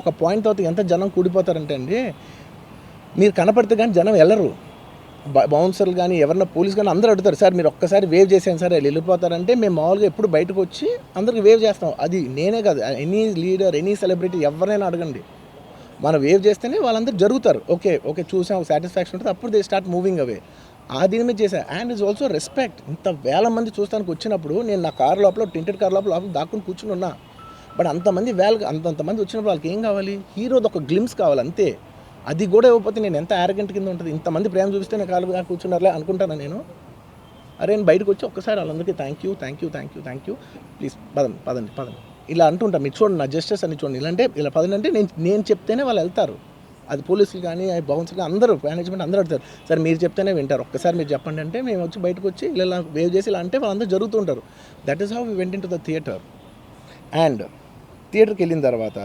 ఒక పాయింట్ తర్వాత ఎంత జనం కూడిపోతారంటే అండి, మీరు కనపడితే కానీ జనం వెళ్ళరు. బౌన్సర్లు కానీ ఎవరన్నా పోలీస్ కానీ అందరూ అడుగుతారు, సార్ మీరు ఒక్కసారి వేవ్ చేసాను సార్ వాళ్ళు వెళ్ళిపోతారంటే మేము మామూలుగా ఎప్పుడు బయటకు వచ్చి అందరికి వేవ్ చేస్తాం. అది నేనే కాదు, ఎనీ లీడర్ ఎనీ సెలబ్రిటీ ఎవరైనా అడగండి, మనం వేవ్ చేస్తేనే వాళ్ళందరూ జరుగుతారు. ఓకే ఓకే చూసాం, సాటిస్ఫాక్షన్ ఉంటుంది, అప్పుడు దే స్టార్ట్ మూవింగ్ అవే. ఆ దీని మీద చేశాను. And is also respect. ఇంత వేల మంది చూస్తానికి వచ్చినప్పుడు నేను నా కార్ లోపల టింటెడ్ కార్ లోపల దాక్కుని కూర్చుని ఉన్నా. బట్ అంతమంది అంతమంది వచ్చినప్పుడు వాళ్ళకి ఏం కావాలి? హీరోది ఒక గ్లిమ్స్ కావాలి అంతే. అది కూడా ఇవ్వకపోతే నేను ఎంత యారగెంట్ కింద ఉంటుంది. ఇంతమంది ప్రేమ చూపిస్తే నేను కాలుగా కూర్చున్నారులే అనుకుంటాను నేను. అరే నేను బయటకు వచ్చి ఒక్కసారి వాళ్ళందరికీ థ్యాంక్ యూ ప్లీజ్ పదండి ఇలా అంటుంటా. మీరు చూడండి నా జస్టిస్ అని చూడండి. ఇలాంటే ఇలా పదండి అంటే నేను చెప్తేనే వాళ్ళు వెళ్తారు. అది పోలీసులు కానీ బౌన్సర్లు కానీ అందరూ మేనేజ్మెంట్ అందరూ అడుగుతారు, సార్ మీరు చెప్తేనే వింటారు, ఒక్కసారి మీరు చెప్పండి అంటే మేము వచ్చి బయటకు వచ్చి ఇలా వేవ్ చేసి ఇలా అంటే వాళ్ళందరూ జరుగుతూ ఉంటారు. That is how we went into the theatre. And థియేటర్కి వెళ్ళిన తర్వాత